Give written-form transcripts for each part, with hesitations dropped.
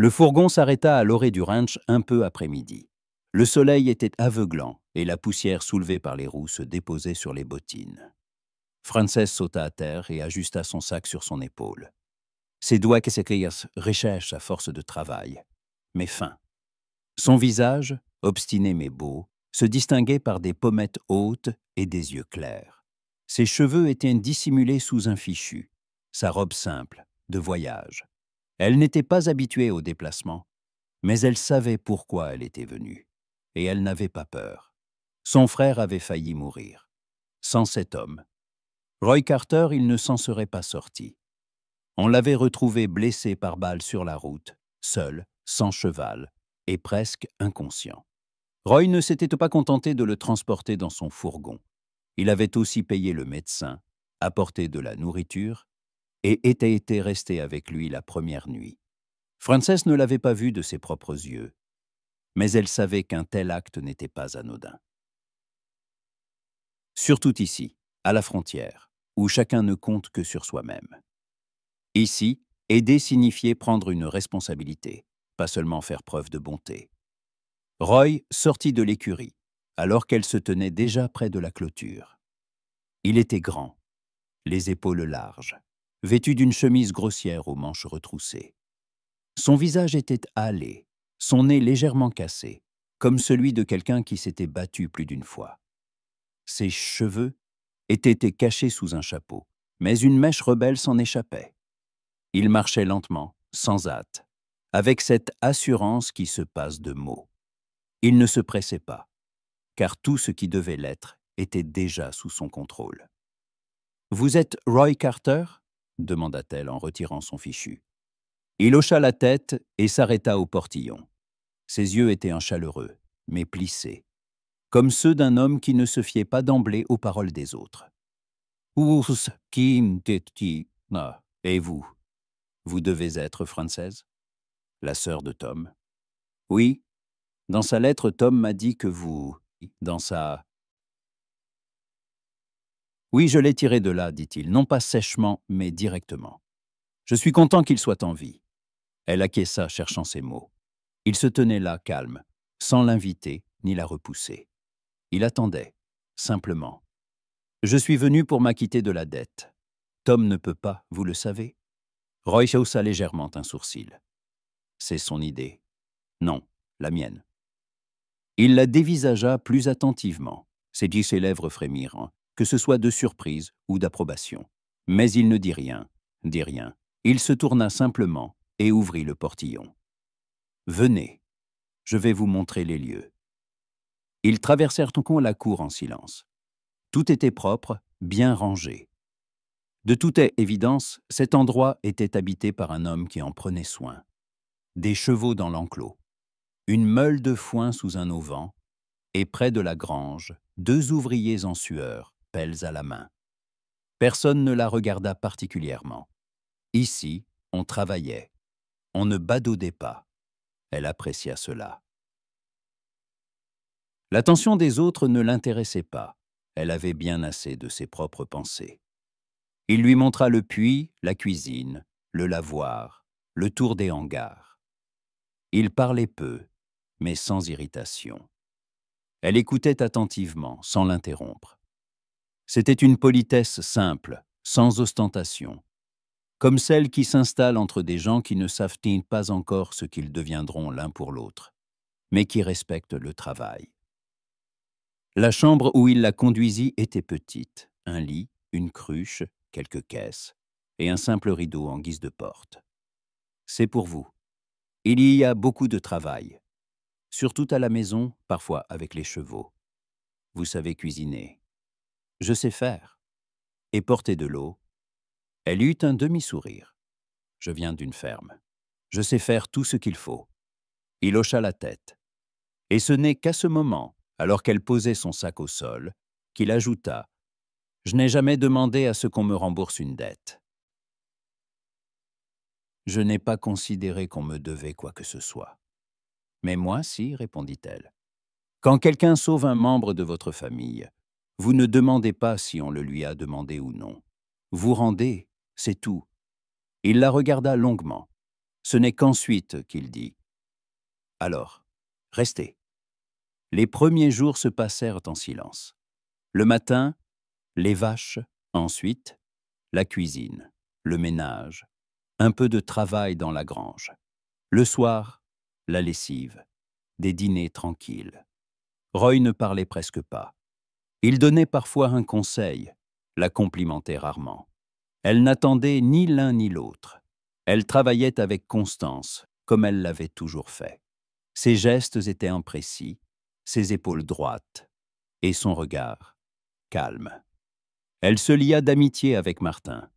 Le fourgon s'arrêta à l'orée du ranch un peu après midi. Le soleil était aveuglant et la poussière soulevée par les roues se déposait sur les bottines. Frances sauta à terre et ajusta son sac sur son épaule. Ses doigts que s'écrièrent richesse à force de travail, mais fins. Son visage, obstiné mais beau, se distinguait par des pommettes hautes et des yeux clairs. Ses cheveux étaient dissimulés sous un fichu, sa robe simple, de voyage. Elle n'était pas habituée aux déplacements, mais elle savait pourquoi elle était venue, et elle n'avait pas peur. Son frère avait failli mourir. Sans cet homme, Roy Carter, il ne s'en serait pas sorti. On l'avait retrouvé blessé par balle sur la route, seul, sans cheval, et presque inconscient. Roy ne s'était pas contenté de le transporter dans son fourgon. Il avait aussi payé le médecin, apporté de la nourriture, et était resté avec lui la première nuit. Frances ne l'avait pas vu de ses propres yeux, mais elle savait qu'un tel acte n'était pas anodin. Surtout ici, à la frontière, où chacun ne compte que sur soi-même. Ici, aider signifiait prendre une responsabilité, pas seulement faire preuve de bonté. Roy sortit de l'écurie, alors qu'elle se tenait déjà près de la clôture. Il était grand, les épaules larges, vêtu d'une chemise grossière aux manches retroussées. Son visage était hâlé, son nez légèrement cassé, comme celui de quelqu'un qui s'était battu plus d'une fois. Ses cheveux étaient cachés sous un chapeau, mais une mèche rebelle s'en échappait. Il marchait lentement, sans hâte, avec cette assurance qui se passe de mots. Il ne se pressait pas, car tout ce qui devait l'être était déjà sous son contrôle. « Vous êtes Roy Carter ?» demanda-t-elle en retirant son fichu. Il hocha la tête et s'arrêta au portillon. Ses yeux étaient chaleureux, mais plissés, comme ceux d'un homme qui ne se fiait pas d'emblée aux paroles des autres. « Et vous? Vous devez être Frances, la sœur de Tom. »« Oui. Dans sa lettre, Tom m'a dit que vous... Dans sa... »« Oui, je l'ai tiré de là, dit-il, non pas sèchement, mais directement. Je suis content qu'il soit en vie. » Elle acquiesça, cherchant ses mots. Il se tenait là, calme, sans l'inviter ni la repousser. Il attendait, simplement. « Je suis venu pour m'acquitter de la dette. Tom ne peut pas, vous le savez. » Roy haussa légèrement un sourcil. « C'est son idée. Non, la mienne. » Il la dévisagea plus attentivement. Ses lèvres frémirent, que ce soit de surprise ou d'approbation. Mais il ne dit rien, dit rien. Il se tourna simplement et ouvrit le portillon. « Venez, je vais vous montrer les lieux. » Ils traversèrent la cour en silence. Tout était propre, bien rangé. De toute évidence, cet endroit était habité par un homme qui en prenait soin. Des chevaux dans l'enclos, une meule de foin sous un auvent, et près de la grange, 2 ouvriers en sueur, pelles à la main. Personne ne la regarda particulièrement. Ici, on travaillait. On ne badaudait pas. Elle apprécia cela. L'attention des autres ne l'intéressait pas. Elle avait bien assez de ses propres pensées. Il lui montra le puits, la cuisine, le lavoir, le tour des hangars. Il parlait peu, mais sans irritation. Elle écoutait attentivement, sans l'interrompre. C'était une politesse simple, sans ostentation, comme celle qui s'installe entre des gens qui ne savent pas encore ce qu'ils deviendront l'un pour l'autre, mais qui respectent le travail. La chambre où il la conduisit était petite, un lit, une cruche, quelques caisses, et un simple rideau en guise de porte. « C'est pour vous. Il y a beaucoup de travail, surtout à la maison, parfois avec les chevaux. Vous savez cuisiner. Je sais faire. Et porter de l'eau. » Elle eut un demi-sourire. « Je viens d'une ferme. Je sais faire tout ce qu'il faut. » Il hocha la tête. Et ce n'est qu'à ce moment, alors qu'elle posait son sac au sol, qu'il ajouta « Je n'ai jamais demandé à ce qu'on me rembourse une dette. » « Je n'ai pas considéré qu'on me devait quoi que ce soit. »« Mais moi, si, répondit-elle. Quand quelqu'un sauve un membre de votre famille, vous ne demandez pas si on le lui a demandé ou non. Vous rendez, c'est tout. » Il la regarda longuement. Ce n'est qu'ensuite qu'il dit « Alors, restez ». Les premiers jours se passèrent en silence. Le matin, les vaches, ensuite, la cuisine, le ménage, un peu de travail dans la grange. Le soir, la lessive, des dîners tranquilles. Roy ne parlait presque pas. Il donnait parfois un conseil, la complimentait rarement. Elle n'attendait ni l'un ni l'autre. Elle travaillait avec constance, comme elle l'avait toujours fait. Ses gestes étaient imprécis, ses épaules droites, et son regard calme. Elle se lia d'amitié avec Martin,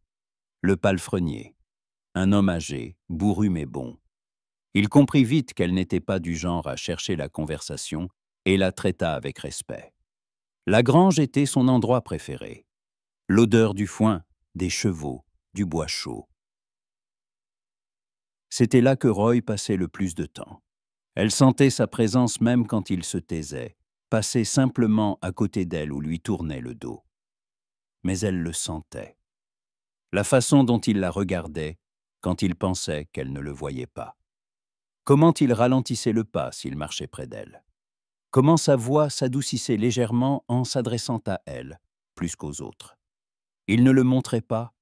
le palefrenier, un homme âgé, bourru mais bon. Il comprit vite qu'elle n'était pas du genre à chercher la conversation et la traita avec respect. La grange était son endroit préféré. L'odeur du foin, des chevaux, du bois chaud. C'était là que Roy passait le plus de temps. Elle sentait sa présence même quand il se taisait, passait simplement à côté d'elle ou lui tournait le dos. Mais elle le sentait. La façon dont il la regardait quand il pensait qu'elle ne le voyait pas. Comment il ralentissait le pas s'il marchait près d'elle. Comment sa voix s'adoucissait légèrement en s'adressant à elle, plus qu'aux autres. Il ne le montrait pas,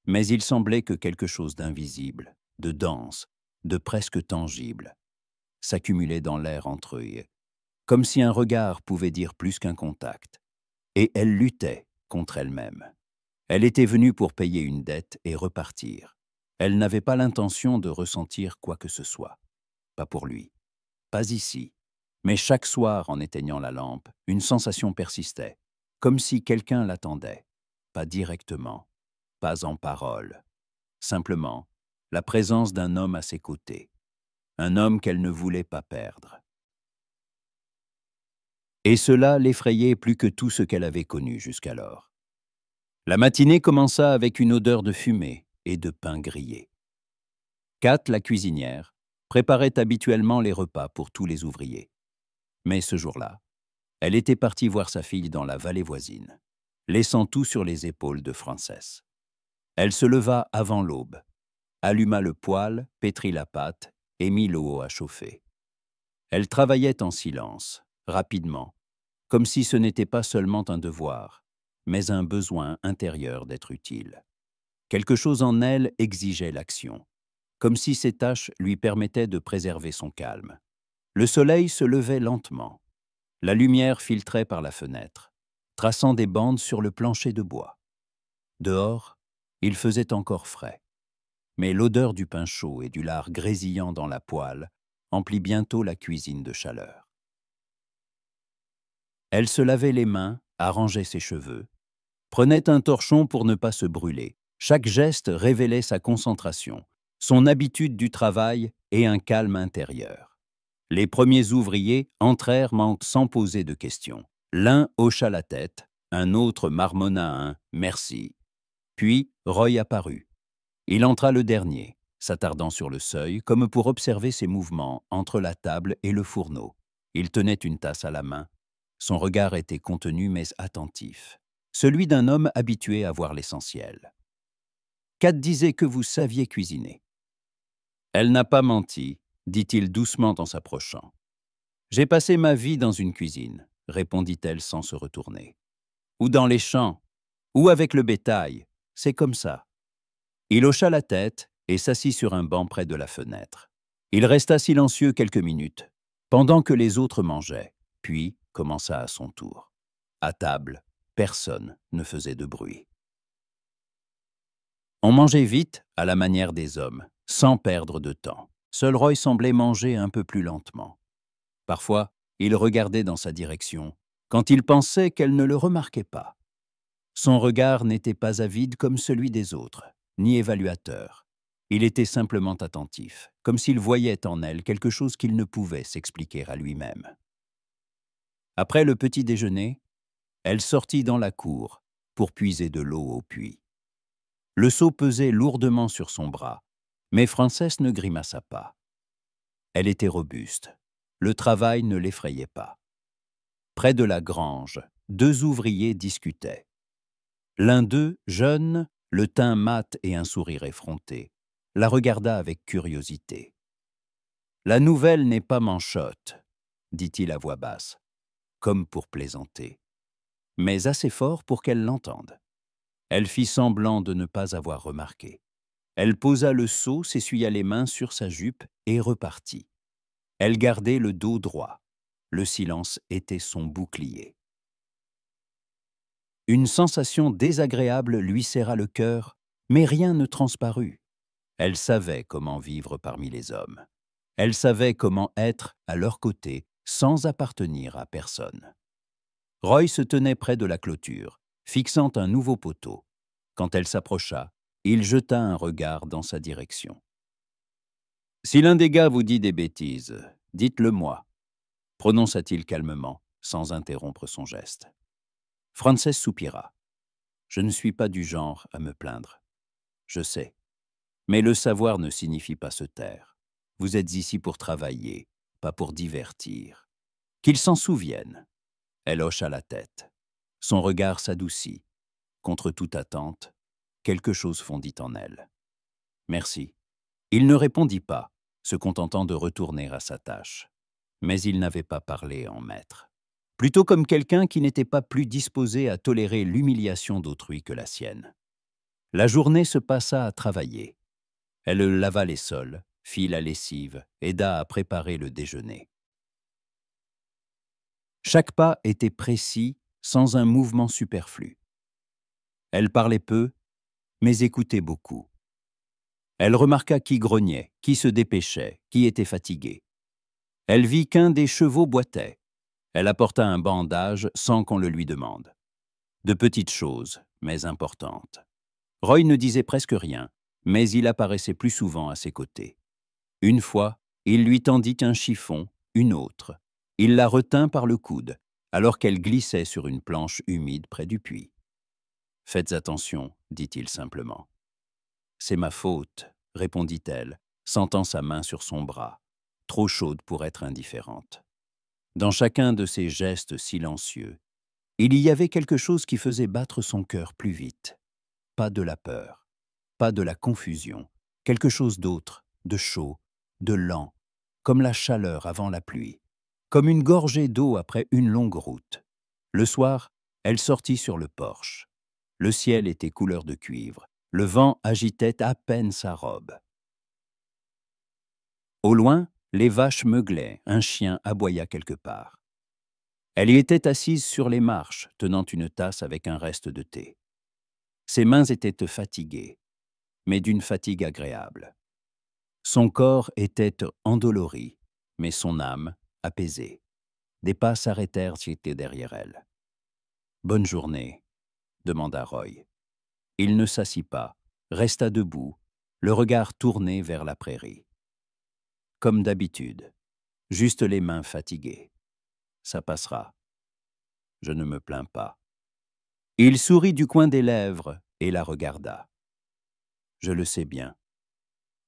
mais il semblait que quelque chose d'invisible, de dense, de presque tangible, s'accumulait dans l'air entre eux, comme si un regard pouvait dire plus qu'un contact. Et elle luttait contre elle-même. Elle était venue pour payer une dette et repartir. Elle n'avait pas l'intention de ressentir quoi que ce soit. Pas pour lui. Pas ici. Mais chaque soir, en éteignant la lampe, une sensation persistait, comme si quelqu'un l'attendait. Pas directement, pas en parole. Simplement, la présence d'un homme à ses côtés. Un homme qu'elle ne voulait pas perdre. Et cela l'effrayait plus que tout ce qu'elle avait connu jusqu'alors. La matinée commença avec une odeur de fumée et de pain grillé. Kat, la cuisinière, préparait habituellement les repas pour tous les ouvriers. Mais ce jour-là, elle était partie voir sa fille dans la vallée voisine, laissant tout sur les épaules de Frances. Elle se leva avant l'aube, alluma le poêle, pétrit la pâte et mit l'eau à chauffer. Elle travaillait en silence, rapidement, comme si ce n'était pas seulement un devoir, mais un besoin intérieur d'être utile. Quelque chose en elle exigeait l'action, comme si ces tâches lui permettaient de préserver son calme. Le soleil se levait lentement. La lumière filtrait par la fenêtre, traçant des bandes sur le plancher de bois. Dehors, il faisait encore frais, mais l'odeur du pain chaud et du lard grésillant dans la poêle emplit bientôt la cuisine de chaleur. Elle se lavait les mains, arrangeait ses cheveux, prenait un torchon pour ne pas se brûler. Chaque geste révélait sa concentration, son habitude du travail et un calme intérieur. Les premiers ouvriers entrèrent sans poser de questions. L'un hocha la tête, un autre marmonna un « merci ». Puis Roy apparut. Il entra le dernier, s'attardant sur le seuil comme pour observer ses mouvements entre la table et le fourneau. Il tenait une tasse à la main. Son regard était contenu mais attentif, celui d'un homme habitué à voir l'essentiel. Kat disait que vous saviez cuisiner. Elle n'a pas menti, dit-il doucement en s'approchant. J'ai passé ma vie dans une cuisine, répondit-elle sans se retourner. Ou dans les champs, ou avec le bétail, c'est comme ça. Il hocha la tête et s'assit sur un banc près de la fenêtre. Il resta silencieux quelques minutes, pendant que les autres mangeaient, puis commença à son tour. À table, personne ne faisait de bruit. On mangeait vite, à la manière des hommes, sans perdre de temps. Seul Roy semblait manger un peu plus lentement. Parfois, il regardait dans sa direction, quand il pensait qu'elle ne le remarquait pas. Son regard n'était pas avide comme celui des autres, ni évaluateur. Il était simplement attentif, comme s'il voyait en elle quelque chose qu'il ne pouvait s'expliquer à lui-même. Après le petit déjeuner, elle sortit dans la cour pour puiser de l'eau au puits. Le seau pesait lourdement sur son bras, mais Frances ne grimaça pas. Elle était robuste. Le travail ne l'effrayait pas. Près de la grange, deux ouvriers discutaient. L'un d'eux, jeune, le teint mat et un sourire effronté, la regarda avec curiosité. « La nouvelle n'est pas manchotte, dit-il à voix basse, comme pour plaisanter, mais assez fort pour qu'elle l'entende. Elle fit semblant de ne pas avoir remarqué. Elle posa le seau, s'essuya les mains sur sa jupe et repartit. Elle gardait le dos droit. Le silence était son bouclier. Une sensation désagréable lui serra le cœur, mais rien ne transparut. Elle savait comment vivre parmi les hommes. Elle savait comment être à leur côté sans appartenir à personne. Roy se tenait près de la clôture, fixant un nouveau poteau. Quand elle s'approcha, il jeta un regard dans sa direction. « Si l'un des gars vous dit des bêtises, dites-le moi, » prononça-t-il calmement, sans interrompre son geste. Frances soupira. « Je ne suis pas du genre à me plaindre. Je sais. Mais le savoir ne signifie pas se taire. Vous êtes ici pour travailler, pas pour divertir. Qu'ils s'en souviennent. » Elle hocha la tête. Son regard s'adoucit. Contre toute attente, quelque chose fondit en elle. « Merci. » Il ne répondit pas, se contentant de retourner à sa tâche. Mais il n'avait pas parlé en maître. Plutôt comme quelqu'un qui n'était pas plus disposé à tolérer l'humiliation d'autrui que la sienne. La journée se passa à travailler. Elle lava les sols, fit la lessive, aida à préparer le déjeuner. Chaque pas était précis, sans un mouvement superflu. Elle parlait peu, mais écoutait beaucoup. Elle remarqua qui grognait, qui se dépêchait, qui était fatigué. Elle vit qu'un des chevaux boitait. Elle apporta un bandage sans qu'on le lui demande. De petites choses, mais importantes. Roy ne disait presque rien, mais il apparaissait plus souvent à ses côtés. Une fois, il lui tendit un chiffon, une autre. Il la retint par le coude, alors qu'elle glissait sur une planche humide près du puits. « Faites attention, » dit-il simplement. « C'est ma faute, » répondit-elle, sentant sa main sur son bras, trop chaude pour être indifférente. Dans chacun de ses gestes silencieux, il y avait quelque chose qui faisait battre son cœur plus vite. Pas de la peur, pas de la confusion, quelque chose d'autre, de chaud, de lent, comme la chaleur avant la pluie, comme une gorgée d'eau après une longue route. Le soir, elle sortit sur le porche. Le ciel était couleur de cuivre, le vent agitait à peine sa robe. Au loin, les vaches meuglaient, un chien aboya quelque part. Elle y était assise sur les marches, tenant une tasse avec un reste de thé. Ses mains étaient fatiguées, mais d'une fatigue agréable. Son corps était endolori, mais son âme apaisée. Des pas s'arrêtèrent derrière elle. « Bonne journée », demanda Roy. Il ne s'assit pas, resta debout, le regard tourné vers la prairie. Comme d'habitude, juste les mains fatiguées. Ça passera. Je ne me plains pas. Il sourit du coin des lèvres et la regarda. Je le sais bien.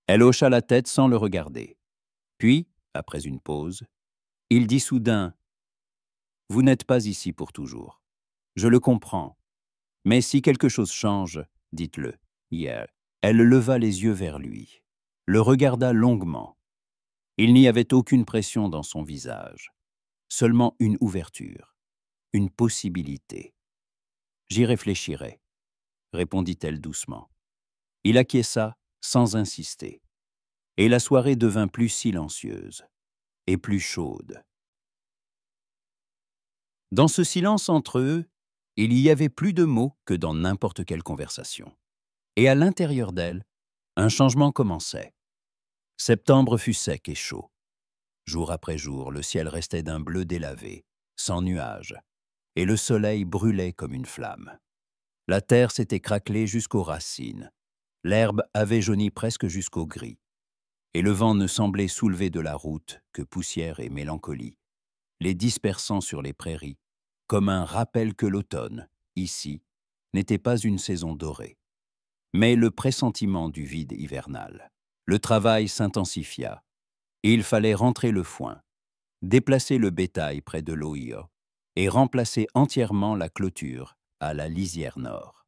Elle hocha la tête sans le regarder. Puis, après une pause, il dit soudain « Vous n'êtes pas ici pour toujours. Je le comprends. Mais si quelque chose change, dites-le. » Hier, elle leva les yeux vers lui, le regarda longuement. Il n'y avait aucune pression dans son visage, seulement une ouverture, une possibilité. « J'y réfléchirai, » répondit-elle doucement. Il acquiesça sans insister, et la soirée devint plus silencieuse et plus chaude. Dans ce silence entre eux, il y avait plus de mots que dans n'importe quelle conversation. Et à l'intérieur d'elle, un changement commençait. Septembre fut sec et chaud. Jour après jour, le ciel restait d'un bleu délavé, sans nuages, et le soleil brûlait comme une flamme. La terre s'était craquelée jusqu'aux racines. L'herbe avait jauni presque jusqu'au gris. Et le vent ne semblait soulever de la route que poussière et mélancolie, les dispersant sur les prairies, comme un rappel que l'automne, ici, n'était pas une saison dorée, mais le pressentiment du vide hivernal. Le travail s'intensifia. Il fallait rentrer le foin, déplacer le bétail près de l'Ohio et remplacer entièrement la clôture à la lisière nord.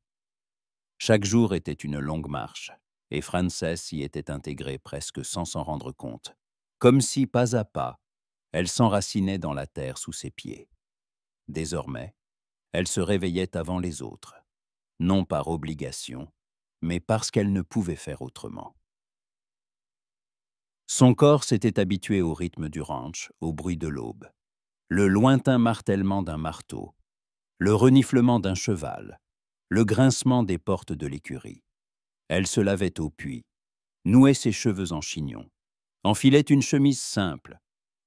Chaque jour était une longue marche, et Frances y était intégrée presque sans s'en rendre compte, comme si, pas à pas, elle s'enracinait dans la terre sous ses pieds. Désormais, elle se réveillait avant les autres, non par obligation, mais parce qu'elle ne pouvait faire autrement. Son corps s'était habitué au rythme du ranch, au bruit de l'aube, le lointain martèlement d'un marteau, le reniflement d'un cheval, le grincement des portes de l'écurie. Elle se lavait au puits, nouait ses cheveux en chignon, enfilait une chemise simple,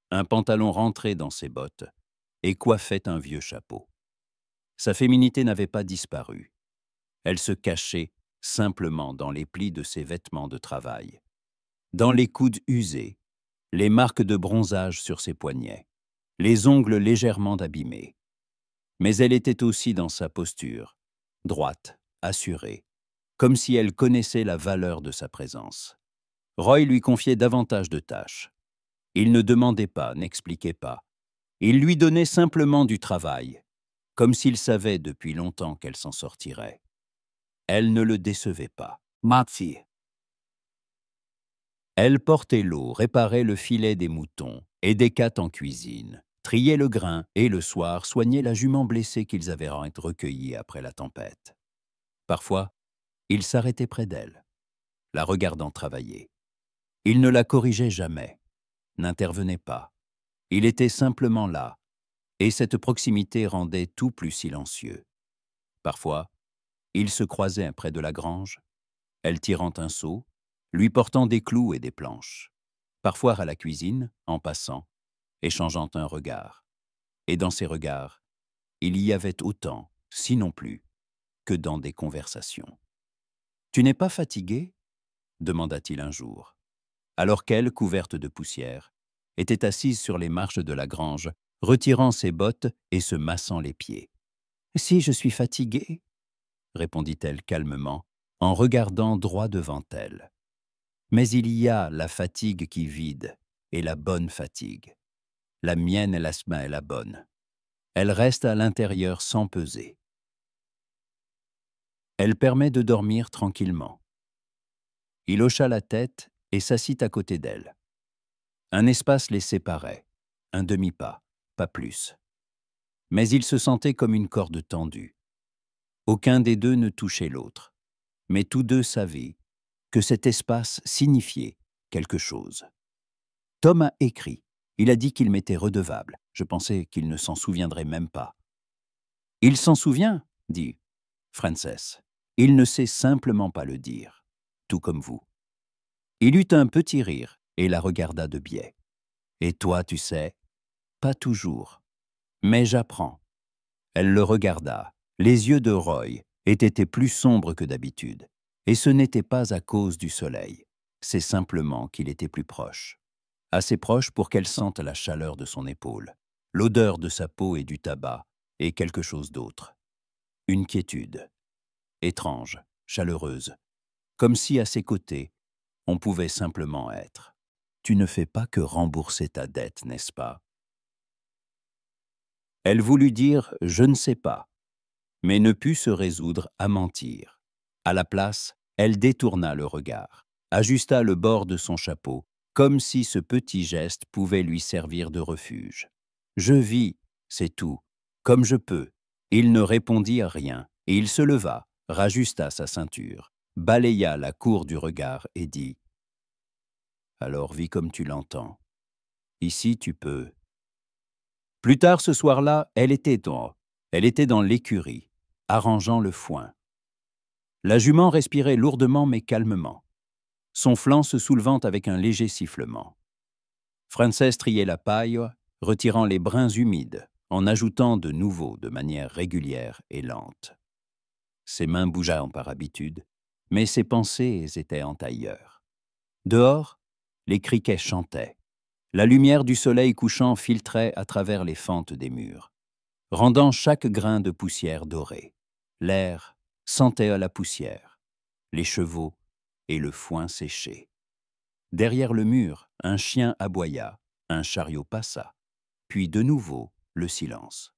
un pantalon rentré dans ses bottes et coiffait un vieux chapeau. Sa féminité n'avait pas disparu. Elle se cachait simplement dans les plis de ses vêtements de travail, dans les coudes usés, les marques de bronzage sur ses poignets, les ongles légèrement abîmés. Mais elle était aussi dans sa posture, droite, assurée, comme si elle connaissait la valeur de sa présence. Roy lui confiait davantage de tâches. Il ne demandait pas, n'expliquait pas. Il lui donnait simplement du travail, comme s'il savait depuis longtemps qu'elle s'en sortirait. Elle ne le décevait pas. Matzi. Elle portait l'eau, réparait le filet des moutons, aidait Kat en cuisine, triait le grain et le soir soignait la jument blessée qu'ils avaient recueillie après la tempête. Parfois, il s'arrêtait près d'elle, la regardant travailler. Il ne la corrigeait jamais, n'intervenait pas. Il était simplement là, et cette proximité rendait tout plus silencieux. Parfois, ils se croisaient près de la grange, elle tirant un seau, lui portant des clous et des planches. Parfois à la cuisine, en passant, échangeant un regard. Et dans ces regards, il y avait autant, sinon plus, que dans des conversations. « Tu n'es pas fatiguée ?» demanda-t-il un jour, alors qu'elle, couverte de poussière, était assise sur les marches de la grange, retirant ses bottes et se massant les pieds. « Si je suis fatiguée, » répondit-elle calmement, en regardant droit devant elle. Mais il y a la fatigue qui vide et la bonne fatigue. La mienne est la bonne. Elle reste à l'intérieur sans peser. Elle permet de dormir tranquillement. Il hocha la tête et s'assit à côté d'elle. Un espace les séparait, un demi-pas, pas plus. Mais ils se sentaient comme une corde tendue. Aucun des deux ne touchait l'autre, mais tous deux savaient que cet espace signifiait quelque chose. Tom a écrit. Il a dit qu'il m'était redevable. Je pensais qu'il ne s'en souviendrait même pas. « Il s'en souvient » dit Frances. « Il ne sait simplement pas le dire, tout comme vous. » Il eut un petit rire et la regarda de biais. « Et toi, tu sais, pas toujours. Mais j'apprends. » Elle le regarda. Les yeux de Roy étaient plus sombres que d'habitude. Et ce n'était pas à cause du soleil. C'est simplement qu'il était plus proche. Assez proche pour qu'elle sente la chaleur de son épaule, l'odeur de sa peau et du tabac, et quelque chose d'autre. Une quiétude. Étrange, chaleureuse. Comme si à ses côtés, on pouvait simplement être. Tu ne fais pas que rembourser ta dette, n'est-ce pas? Elle voulut dire « je ne sais pas », mais ne put se résoudre à mentir. À la place, elle détourna le regard, ajusta le bord de son chapeau, comme si ce petit geste pouvait lui servir de refuge. « Je vis, c'est tout, comme je peux. » Il ne répondit à rien, et il se leva, rajusta sa ceinture, balaya la cour du regard et dit « Alors vis comme tu l'entends. Ici, tu peux. » Plus tard ce soir-là, elle était dans l'écurie, arrangeant le foin. La jument respirait lourdement mais calmement, son flanc se soulevant avec un léger sifflement. Frances triait la paille, retirant les brins humides, en ajoutant de nouveaux de manière régulière et lente. Ses mains bougeaient par habitude, mais ses pensées étaient ailleurs. Dehors, les criquets chantaient. La lumière du soleil couchant filtrait à travers les fentes des murs, rendant chaque grain de poussière doré. L'air sentait à la poussière, les chevaux et le foin séché. Derrière le mur, un chien aboya, un chariot passa, puis de nouveau le silence.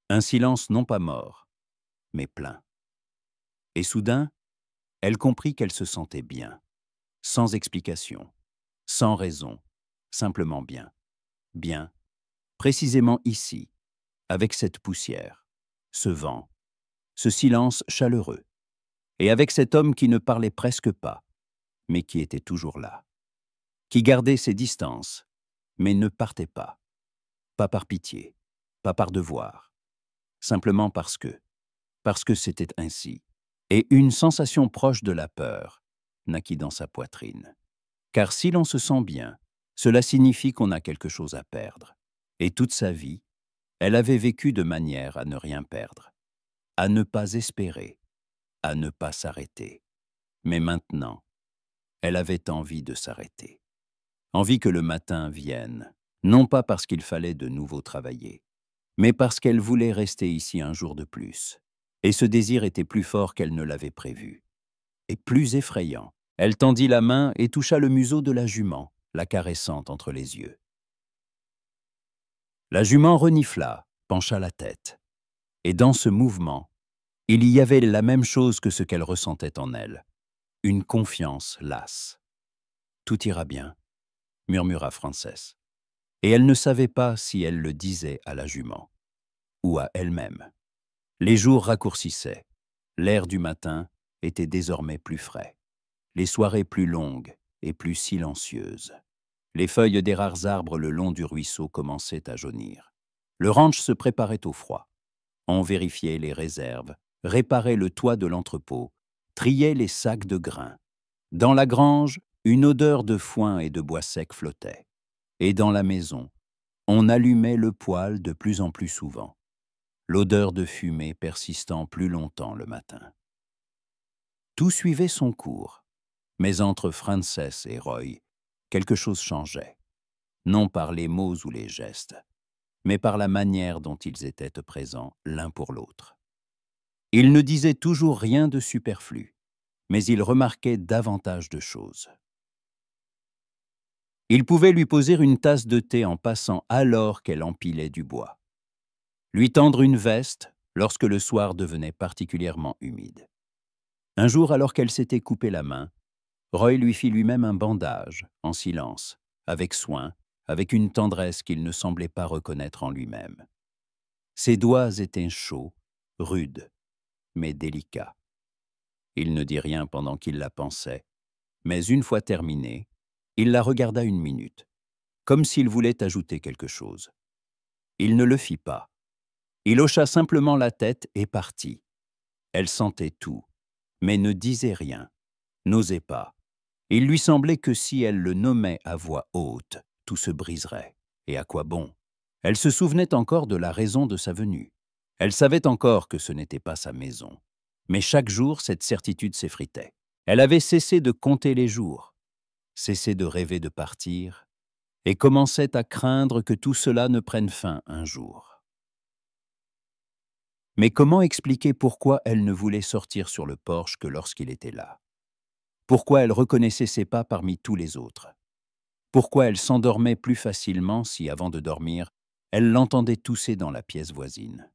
Un silence non pas mort, mais plein. Et soudain, Elle comprit qu'elle se sentait bien, sans explication, sans raison, simplement bien. Bien, précisément ici, avec cette poussière, ce vent, ce silence chaleureux, et avec cet homme qui ne parlait presque pas, mais qui était toujours là, qui gardait ses distances, mais ne partait pas par pitié, pas par devoir, simplement parce que c'était ainsi. Et une sensation proche de la peur naquit dans sa poitrine. Car si l'on se sent bien, cela signifie qu'on a quelque chose à perdre. Et toute sa vie, elle avait vécu de manière à ne rien perdre, à ne pas espérer, à ne pas s'arrêter. Mais maintenant, elle avait envie de s'arrêter. Envie que le matin vienne, non pas parce qu'il fallait de nouveau travailler, mais parce qu'elle voulait rester ici un jour de plus. Et ce désir était plus fort qu'elle ne l'avait prévu, et plus effrayant. Elle tendit la main et toucha le museau de la jument, la caressant entre les yeux. La jument renifla, pencha la tête, et dans ce mouvement, il y avait la même chose que ce qu'elle ressentait en elle, une confiance lasse. « Tout ira bien », murmura Frances, et elle ne savait pas si elle le disait à la jument ou à elle-même. Les jours raccourcissaient, l'air du matin était désormais plus frais, les soirées plus longues et plus silencieuses. Les feuilles des rares arbres le long du ruisseau commençaient à jaunir. Le ranch se préparait au froid. On vérifiait les réserves, réparait le toit de l'entrepôt, triait les sacs de grains. Dans la grange, une odeur de foin et de bois sec flottait. Et dans la maison, on allumait le poêle de plus en plus souvent, l'odeur de fumée persistant plus longtemps le matin. Tout suivait son cours, mais entre Frances et Roy, quelque chose changeait, non par les mots ou les gestes, mais par la manière dont ils étaient présents l'un pour l'autre. Ils ne disaient toujours rien de superflu, mais ils remarquaient davantage de choses. Il pouvait lui poser une tasse de thé en passant alors qu'elle empilait du bois, lui tendre une veste lorsque le soir devenait particulièrement humide. Un jour, alors qu'elle s'était coupé la main, Roy lui fit lui-même un bandage, en silence, avec soin, avec une tendresse qu'il ne semblait pas reconnaître en lui-même. Ses doigts étaient chauds, rudes, mais délicats. Il ne dit rien pendant qu'il la pansait, mais une fois terminée, il la regarda une minute, comme s'il voulait ajouter quelque chose. Il ne le fit pas. Il hocha simplement la tête et partit. Elle sentait tout, mais ne disait rien, n'osait pas. Il lui semblait que si elle le nommait à voix haute, tout se briserait. Et à quoi bon? Elle se souvenait encore de la raison de sa venue. Elle savait encore que ce n'était pas sa maison. Mais chaque jour, cette certitude s'effritait. Elle avait cessé de compter les jours, cessé de rêver de partir, et commençait à craindre que tout cela ne prenne fin un jour. Mais comment expliquer pourquoi elle ne voulait sortir sur le porche que lorsqu'il était là? Pourquoi elle reconnaissait ses pas parmi tous les autres? Pourquoi elle s'endormait plus facilement si, avant de dormir, elle l'entendait tousser dans la pièce voisine?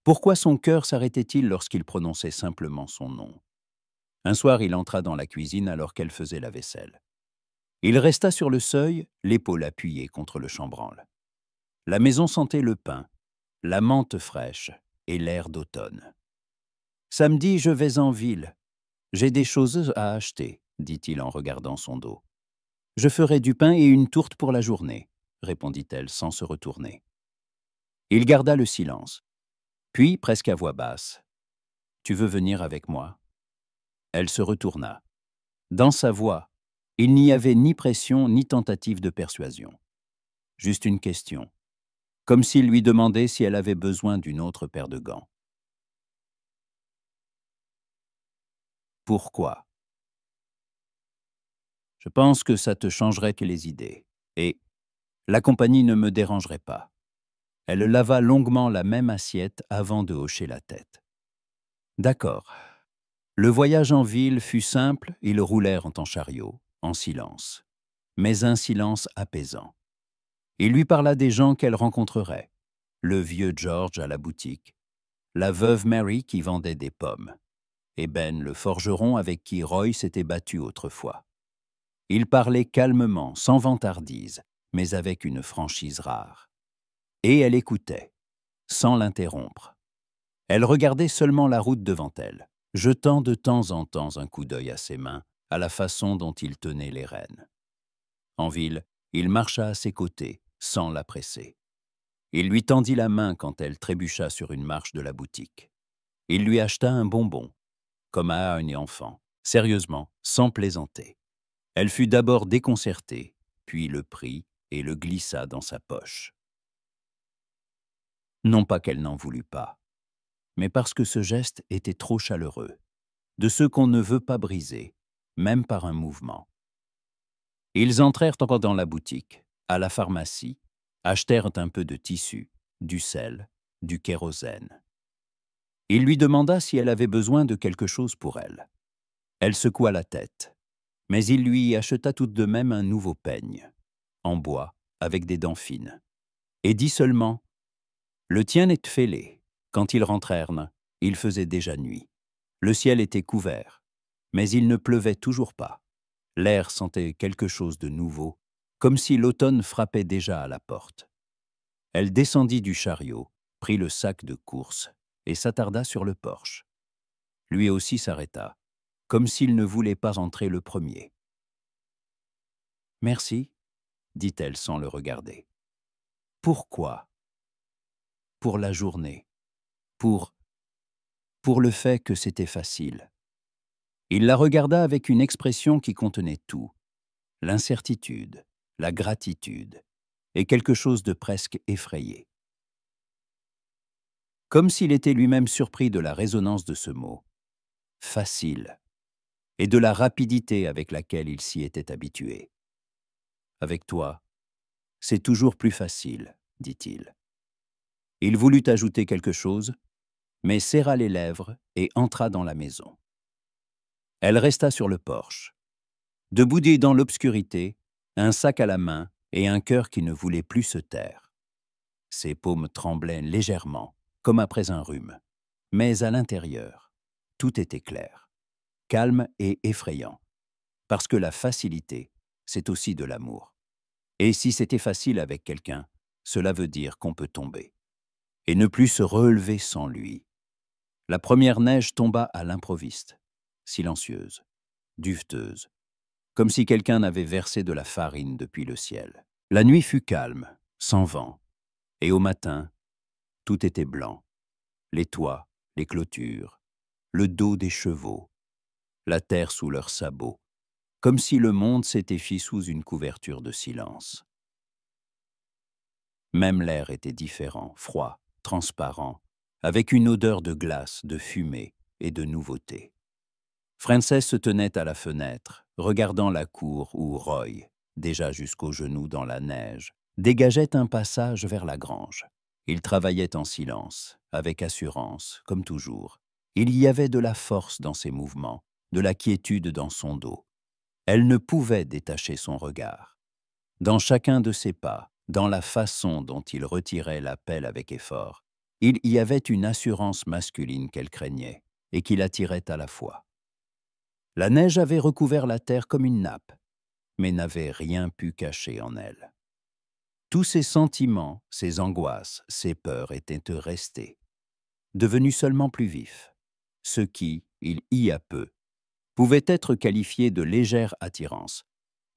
Pourquoi son cœur s'arrêtait-il lorsqu'il prononçait simplement son nom? Un soir, il entra dans la cuisine alors qu'elle faisait la vaisselle. Il resta sur le seuil, l'épaule appuyée contre le chambranle. La maison sentait le pain, la menthe fraîche et l'air d'automne. « Samedi, je vais en ville. J'ai des choses à acheter, » dit-il en regardant son dos. « Je ferai du pain et une tourte pour la journée, » répondit-elle sans se retourner. Il garda le silence. Puis, presque à voix basse, « Tu veux venir avec moi ?» Elle se retourna. Dans sa voix, il n'y avait ni pression ni tentative de persuasion. Juste une question, comme s'il lui demandait si elle avait besoin d'une autre paire de gants. Pourquoi? Je pense que ça te changerait que les idées. Et la compagnie ne me dérangerait pas. Elle lava longuement la même assiette avant de hocher la tête. D'accord. Le voyage en ville fut simple, ils roulèrent en chariot, en silence. Mais un silence apaisant. Il lui parla des gens qu'elle rencontrerait. Le vieux George à la boutique, la veuve Mary qui vendait des pommes, et Ben, le forgeron avec qui Roy s'était battu autrefois. Il parlait calmement, sans vantardise, mais avec une franchise rare. Et elle écoutait, sans l'interrompre. Elle regardait seulement la route devant elle, jetant de temps en temps un coup d'œil à ses mains, à la façon dont il tenait les rênes. En ville, il marcha à ses côtés, sans la presser. Il lui tendit la main quand elle trébucha sur une marche de la boutique. Il lui acheta un bonbon, comme à un enfant, sérieusement, sans plaisanter. Elle fut d'abord déconcertée, puis le prit et le glissa dans sa poche. Non pas qu'elle n'en voulut pas, mais parce que ce geste était trop chaleureux, de ceux qu'on ne veut pas briser, même par un mouvement. Ils entrèrent encore dans la boutique, à la pharmacie, achetèrent un peu de tissu, du sel, du kérosène. Il lui demanda si elle avait besoin de quelque chose pour elle. Elle secoua la tête, mais il lui acheta tout de même un nouveau peigne, en bois, avec des dents fines, et dit seulement « Le tien est fêlé ». Quand ils rentrèrent, il faisait déjà nuit. Le ciel était couvert, mais il ne pleuvait toujours pas. L'air sentait quelque chose de nouveau, comme si l'automne frappait déjà à la porte. Elle descendit du chariot, prit le sac de course et s'attarda sur le porche. Lui aussi s'arrêta, comme s'il ne voulait pas entrer le premier. « Merci », dit-elle sans le regarder. « Pourquoi ?»« Pour la journée. Pour le fait que c'était facile. » Il la regarda avec une expression qui contenait tout, l'incertitude, la gratitude et quelque chose de presque effrayé. Comme s'il était lui-même surpris de la résonance de ce mot, facile, et de la rapidité avec laquelle il s'y était habitué. « Avec toi, c'est toujours plus facile, » dit-il. Il voulut ajouter quelque chose, mais serra les lèvres et entra dans la maison. Elle resta sur le porche, debout dans l'obscurité, un sac à la main et un cœur qui ne voulait plus se taire. Ses paumes tremblaient légèrement, comme après un rhume. Mais à l'intérieur, tout était clair, calme et effrayant, parce que la facilité, c'est aussi de l'amour. Et si c'était facile avec quelqu'un, cela veut dire qu'on peut tomber, et ne plus se relever sans lui. La première neige tomba à l'improviste, silencieuse, duveteuse, comme si quelqu'un avait versé de la farine depuis le ciel. La nuit fut calme, sans vent, et au matin, tout était blanc. Les toits, les clôtures, le dos des chevaux, la terre sous leurs sabots, comme si le monde s'était fi sous une couverture de silence. Même l'air était différent, froid, transparent, avec une odeur de glace, de fumée et de nouveauté. Frances se tenait à la fenêtre, regardant la cour où Roy, déjà jusqu'aux genoux dans la neige, dégageait un passage vers la grange. Il travaillait en silence, avec assurance, comme toujours. Il y avait de la force dans ses mouvements, de la quiétude dans son dos. Elle ne pouvait détacher son regard. Dans chacun de ses pas, dans la façon dont il retirait la pelle avec effort, il y avait une assurance masculine qu'elle craignait et qui l'attirait à la fois. La neige avait recouvert la terre comme une nappe, mais n'avait rien pu cacher en elle. Tous ses sentiments, ses angoisses, ses peurs étaient restés, devenus seulement plus vifs, ce qui, il y a peu, pouvait être qualifié de légère attirance,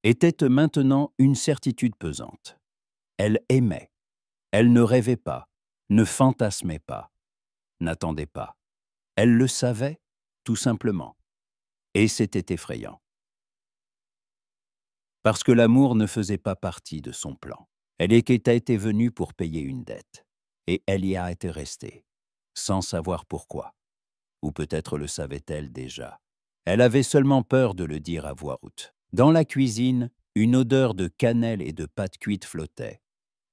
était maintenant une certitude pesante. Elle aimait, elle ne rêvait pas, ne fantasmait pas, n'attendait pas. Elle le savait, tout simplement, et c'était effrayant. Parce que l'amour ne faisait pas partie de son plan. Elle était venue pour payer une dette, et elle y a été restée, sans savoir pourquoi. Ou peut-être le savait-elle déjà. Elle avait seulement peur de le dire à voix haute. Dans la cuisine, une odeur de cannelle et de pâte cuite flottait.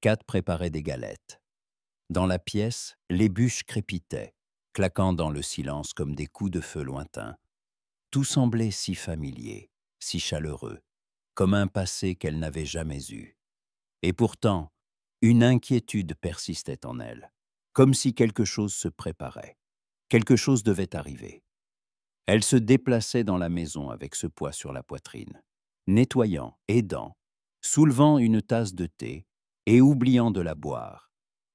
Kat préparait des galettes. Dans la pièce, les bûches crépitaient, claquant dans le silence comme des coups de feu lointains. Tout semblait si familier, si chaleureux, comme un passé qu'elle n'avait jamais eu. Et pourtant, une inquiétude persistait en elle, comme si quelque chose se préparait, quelque chose devait arriver. Elle se déplaçait dans la maison avec ce poids sur la poitrine, nettoyant, aidant, soulevant une tasse de thé et oubliant de la boire.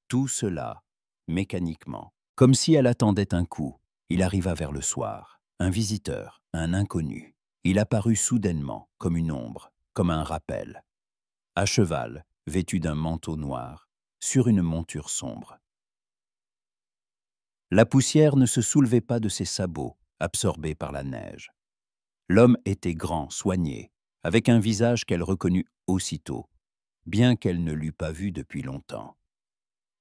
Tout cela, mécaniquement, comme si elle attendait un coup. Il arriva vers le soir, un visiteur, un inconnu. Il apparut soudainement, comme une ombre, comme un rappel. À cheval, vêtu d'un manteau noir, sur une monture sombre. La poussière ne se soulevait pas de ses sabots, absorbés par la neige. L'homme était grand, soigné, avec un visage qu'elle reconnut aussitôt, bien qu'elle ne l'eût pas vu depuis longtemps.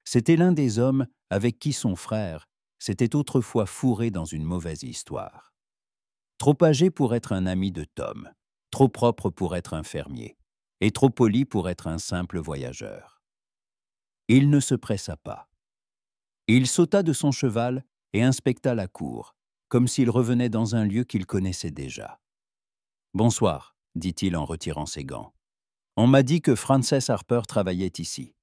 C'était l'un des hommes avec qui son frère s'était autrefois fourré dans une mauvaise histoire. Trop âgé pour être un ami de Tom, trop propre pour être un fermier, et trop poli pour être un simple voyageur. Il ne se pressa pas. Il sauta de son cheval et inspecta la cour, comme s'il revenait dans un lieu qu'il connaissait déjà. « Bonsoir », dit-il en retirant ses gants. « On m'a dit que Frances Harper travaillait ici. »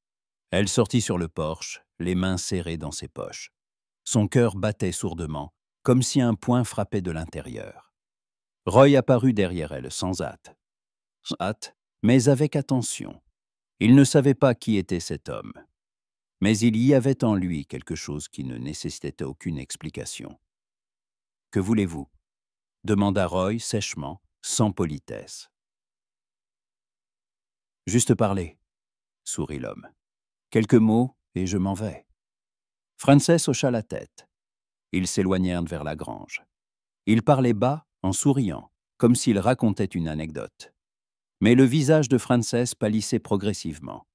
Elle sortit sur le porche, les mains serrées dans ses poches. Son cœur battait sourdement, comme si un poing frappait de l'intérieur. Roy apparut derrière elle, sans hâte. Hâte, mais avec attention. Il ne savait pas qui était cet homme. Mais il y avait en lui quelque chose qui ne nécessitait aucune explication. « Que voulez-vous » demanda Roy sèchement, sans politesse. « Juste parler » sourit l'homme. « Quelques mots et je m'en vais. » Frances hocha la tête. Ils s'éloignèrent vers la grange. Il parlait bas, en souriant, comme s'il racontait une anecdote. Mais le visage de Frances pâlissait progressivement.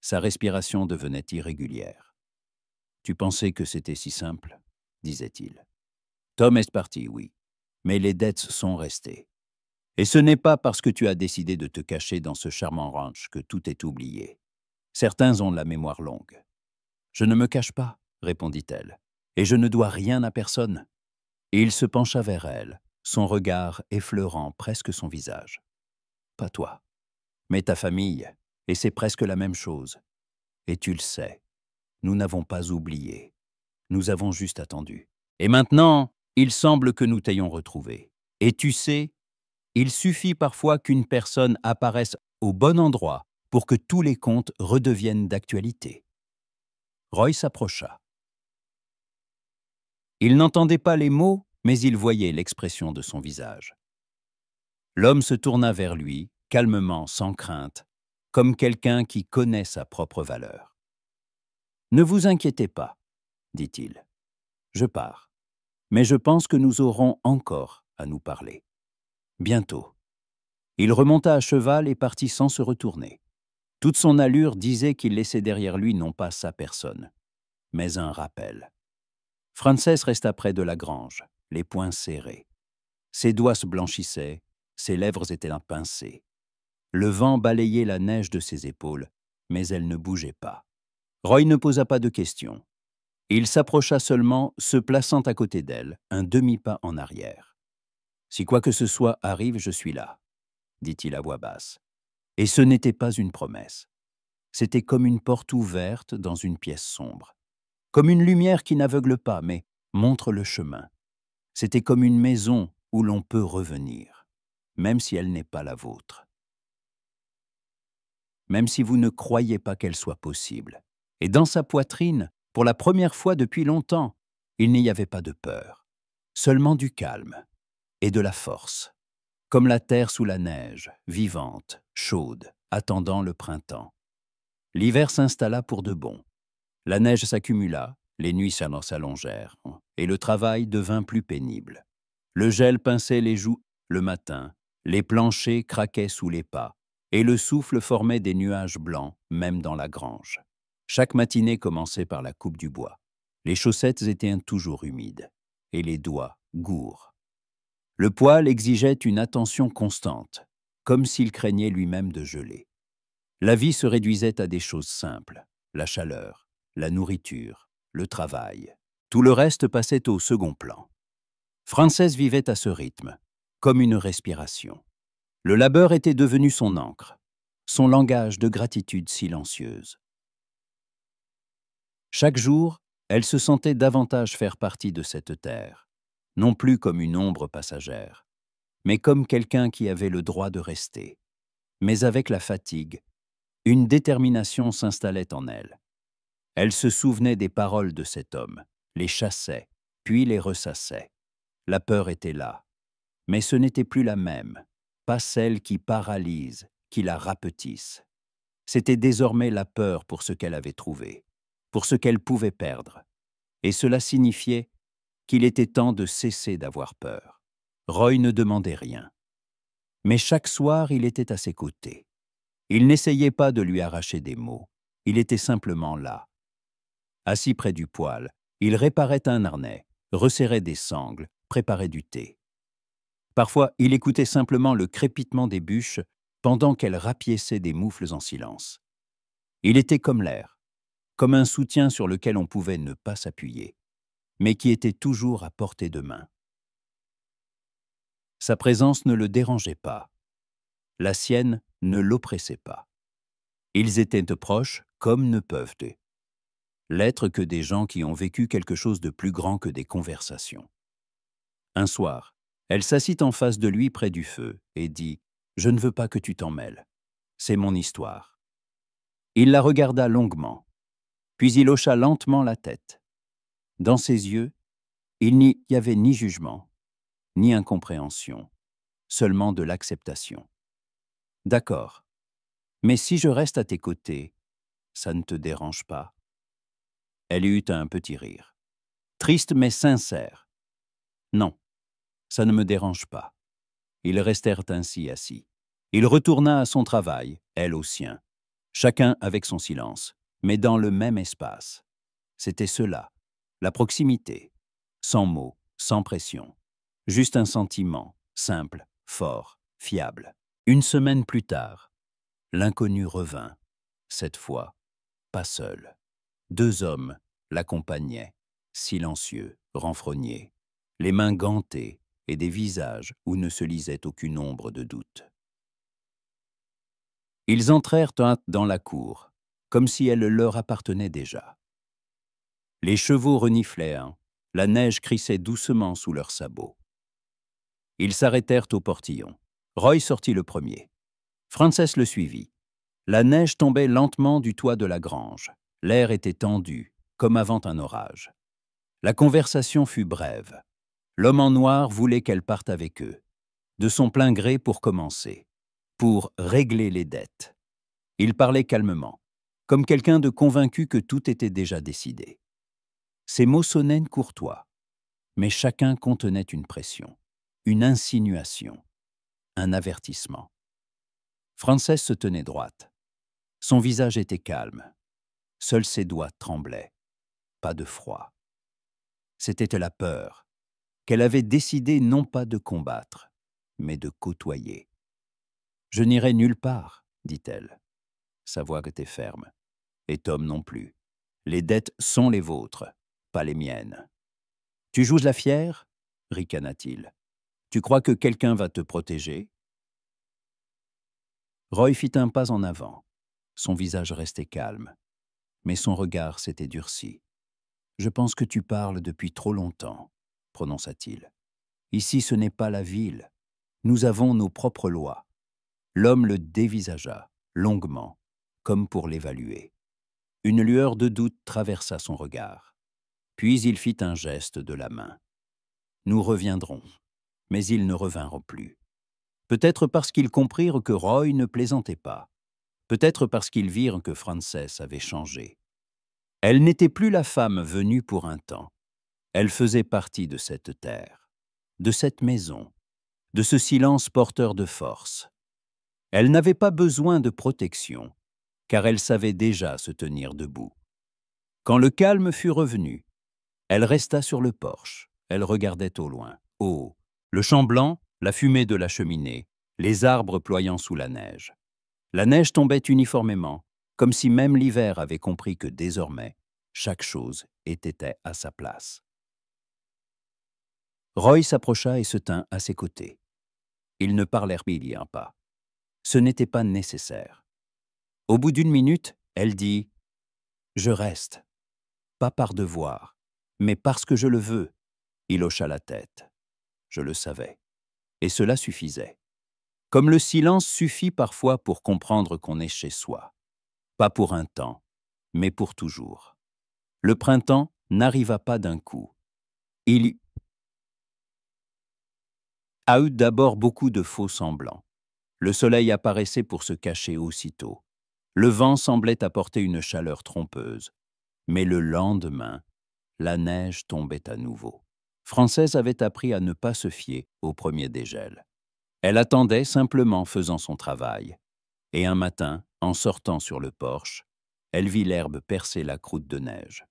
Sa respiration devenait irrégulière. « Tu pensais que c'était si simple ?» disait-il. « Tom est parti, oui, mais les dettes sont restées. Et ce n'est pas parce que tu as décidé de te cacher dans ce charmant ranch que tout est oublié. Certains ont la mémoire longue. »« Je ne me cache pas, » répondit-elle, « et je ne dois rien à personne. » Et il se pencha vers elle, son regard effleurant presque son visage. « Pas toi, mais ta famille, et c'est presque la même chose. Et tu le sais, nous n'avons pas oublié. Nous avons juste attendu. Et maintenant, il semble que nous t'ayons retrouvé. Et tu sais, il suffit parfois qu'une personne apparaisse au bon endroit pour que tous les contes redeviennent d'actualité. » Roy s'approcha. Il n'entendait pas les mots, mais il voyait l'expression de son visage. L'homme se tourna vers lui, calmement, sans crainte, comme quelqu'un qui connaît sa propre valeur. « Ne vous inquiétez pas, » dit-il. « Je pars, mais je pense que nous aurons encore à nous parler. Bientôt. » Il remonta à cheval et partit sans se retourner. Toute son allure disait qu'il laissait derrière lui non pas sa personne, mais un rappel. Frances resta près de la grange, les poings serrés. Ses doigts se blanchissaient, ses lèvres étaient pincées. Le vent balayait la neige de ses épaules, mais elle ne bougeait pas. Roy ne posa pas de questions. Il s'approcha seulement, se plaçant à côté d'elle, un demi-pas en arrière. « Si quoi que ce soit arrive, je suis là, » dit-il à voix basse. Et ce n'était pas une promesse. C'était comme une porte ouverte dans une pièce sombre. Comme une lumière qui n'aveugle pas, mais montre le chemin. C'était comme une maison où l'on peut revenir, même si elle n'est pas la vôtre. Même si vous ne croyez pas qu'elle soit possible. Et dans sa poitrine, pour la première fois depuis longtemps, il n'y avait pas de peur, seulement du calme et de la force, comme la terre sous la neige, vivante, chaude, attendant le printemps. L'hiver s'installa pour de bon. La neige s'accumula, les nuits s'allongèrent, et le travail devint plus pénible. Le gel pinçait les joues le matin, les planchers craquaient sous les pas, et le souffle formait des nuages blancs, même dans la grange. Chaque matinée commençait par la coupe du bois. Les chaussettes étaient toujours humides, et les doigts gourds. Le poêle exigeait une attention constante, comme s'il craignait lui-même de geler. La vie se réduisait à des choses simples, la chaleur, la nourriture, le travail. Tout le reste passait au second plan. Frances vivait à ce rythme, comme une respiration. Le labeur était devenu son encre, son langage de gratitude silencieuse. Chaque jour, elle se sentait davantage faire partie de cette terre, non plus comme une ombre passagère, mais comme quelqu'un qui avait le droit de rester. Mais avec la fatigue, une détermination s'installait en elle. Elle se souvenait des paroles de cet homme, les chassait, puis les ressassait. La peur était là, mais ce n'était plus la même, pas celle qui paralyse, qui la rapetisse. C'était désormais la peur pour ce qu'elle avait trouvé, pour ce qu'elle pouvait perdre. Et cela signifiait qu'il était temps de cesser d'avoir peur. Roy ne demandait rien. Mais chaque soir, il était à ses côtés. Il n'essayait pas de lui arracher des mots. Il était simplement là. Assis près du poêle, il réparait un harnais, resserrait des sangles, préparait du thé. Parfois, il écoutait simplement le crépitement des bûches pendant qu'elles rapiéçaient des moufles en silence. Il était comme l'air, comme un soutien sur lequel on pouvait ne pas s'appuyer, mais qui était toujours à portée de main. Sa présence ne le dérangeait pas. La sienne ne l'oppressait pas. Ils étaient proches comme ne peuvent l'être que des gens qui ont vécu quelque chose de plus grand que des conversations. Un soir, elle s'assit en face de lui près du feu et dit « Je ne veux pas que tu t'en mêles. C'est mon histoire. » Il la regarda longuement, puis il hocha lentement la tête. Dans ses yeux, il n'y avait ni jugement, ni incompréhension, seulement de l'acceptation. « D'accord, mais si je reste à tes côtés, ça ne te dérange pas ?» Elle eut un petit rire. Triste mais sincère. « Non, ça ne me dérange pas. » Ils restèrent ainsi assis. Il retourna à son travail, elle au sien. Chacun avec son silence, mais dans le même espace. C'était cela, la proximité, sans mots, sans pression. Juste un sentiment, simple, fort, fiable. Une semaine plus tard, l'inconnu revint. Cette fois, pas seul. Deux hommes l'accompagnaient, silencieux, renfrognés, les mains gantées et des visages où ne se lisait aucune ombre de doute. Ils entrèrent dans la cour, comme si elle leur appartenait déjà. Les chevaux reniflèrent, la neige crissait doucement sous leurs sabots. Ils s'arrêtèrent au portillon. Roy sortit le premier. Frances le suivit. La neige tombait lentement du toit de la grange. L'air était tendu, comme avant un orage. La conversation fut brève. L'homme en noir voulait qu'elle parte avec eux, de son plein gré pour commencer, pour régler les dettes. Il parlait calmement, comme quelqu'un de convaincu que tout était déjà décidé. Ses mots sonnaient courtois, mais chacun contenait une pression, une insinuation, un avertissement. Frances se tenait droite. Son visage était calme. Seuls ses doigts tremblaient. Pas de froid. C'était la peur, qu'elle avait décidé non pas de combattre, mais de côtoyer. « Je n'irai nulle part, » dit-elle. Sa voix était ferme. Et Tom non plus. Les dettes sont les vôtres, pas les miennes. « Tu joues la fière ?» ricana-t-il. « Tu crois que quelqu'un va te protéger ?» Roy fit un pas en avant. Son visage restait calme, mais son regard s'était durci. « Je pense que tu parles depuis trop longtemps, » prononça-t-il. « Ici, ce n'est pas la ville. Nous avons nos propres lois. » L'homme le dévisagea, longuement, comme pour l'évaluer. Une lueur de doute traversa son regard. Puis il fit un geste de la main. « Nous reviendrons. » Mais ils ne revinrent plus. Peut-être parce qu'ils comprirent que Roy ne plaisantait pas. Peut-être parce qu'ils virent que Frances avait changé. Elle n'était plus la femme venue pour un temps. Elle faisait partie de cette terre, de cette maison, de ce silence porteur de force. Elle n'avait pas besoin de protection, car elle savait déjà se tenir debout. Quand le calme fut revenu, elle resta sur le porche. Elle regardait au loin, haut, le champ blanc, la fumée de la cheminée, les arbres ployant sous la neige. La neige tombait uniformément, comme si même l'hiver avait compris que désormais, chaque chose était à sa place. Roy s'approcha et se tint à ses côtés. Ils ne parlèrent pas. Ce n'était pas nécessaire. Au bout d'une minute, elle dit « Je reste, pas par devoir, mais parce que je le veux. Il hocha la tête. Je le savais. Et cela suffisait. Comme le silence suffit parfois pour comprendre qu'on est chez soi. Pas pour un temps, mais pour toujours. Le printemps n'arriva pas d'un coup. Il y a eu d'abord beaucoup de faux semblants. Le soleil apparaissait pour se cacher aussitôt. Le vent semblait apporter une chaleur trompeuse. Mais le lendemain, la neige tombait à nouveau. Française avait appris à ne pas se fier au premier dégel. Elle attendait simplement faisant son travail. Et un matin, en sortant sur le porche, elle vit l'herbe percer la croûte de neige.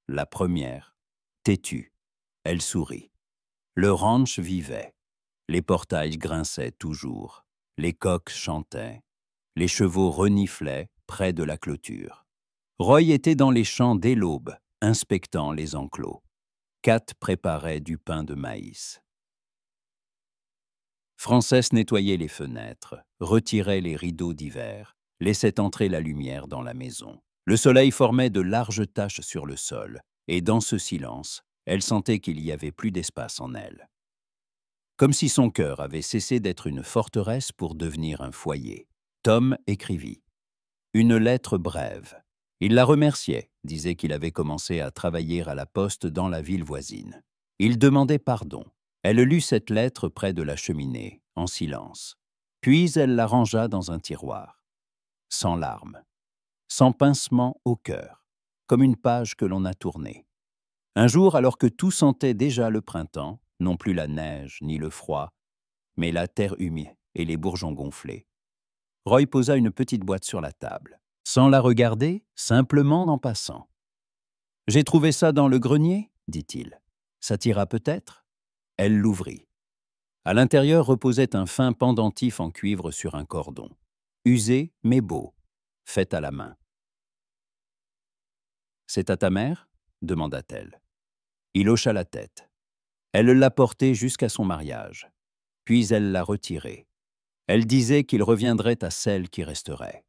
La première, têtue, elle sourit. Le ranch vivait. Les portails grinçaient toujours. Les coqs chantaient. Les chevaux reniflaient près de la clôture. Roy était dans les champs dès l'aube, inspectant les enclos. Kat préparait du pain de maïs. Frances nettoyait les fenêtres, retirait les rideaux d'hiver, laissait entrer la lumière dans la maison. Le soleil formait de larges taches sur le sol, et dans ce silence, elle sentait qu'il y avait plus d'espace en elle. Comme si son cœur avait cessé d'être une forteresse pour devenir un foyer. Tom écrivit. Une lettre brève. Il la remerciait, disait qu'il avait commencé à travailler à la poste dans la ville voisine. Il demandait pardon. Elle lut cette lettre près de la cheminée, en silence. Puis elle la rangea dans un tiroir. Sans larmes, sans pincement au cœur, comme une page que l'on a tournée. Un jour, alors que tout sentait déjà le printemps, non plus la neige ni le froid, mais la terre humide et les bourgeons gonflés, Roy posa une petite boîte sur la table, sans la regarder, simplement en passant. « J'ai trouvé ça dans le grenier ?» dit-il. « Ça t'ira peut-être ?» Elle l'ouvrit. À l'intérieur reposait un fin pendentif en cuivre sur un cordon, usé mais beau, fait à la main. « C'est à ta mère ?» demanda-t-elle. Il hocha la tête. Elle l'a porté jusqu'à son mariage, puis elle l'a retiré. Elle disait qu'il reviendrait à celle qui resterait.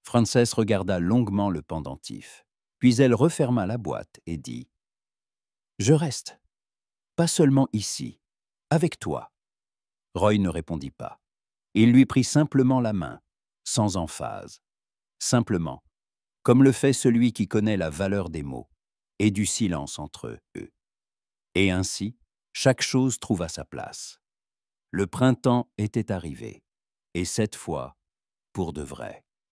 Frances regarda longuement le pendentif, puis elle referma la boîte et dit « Je reste, pas seulement ici, avec toi. » Roy ne répondit pas. Il lui prit simplement la main, sans emphase, simplement, comme le fait celui qui connaît la valeur des mots et du silence entre eux. Et ainsi, chaque chose trouva sa place. Le printemps était arrivé, et cette fois, pour de vrai.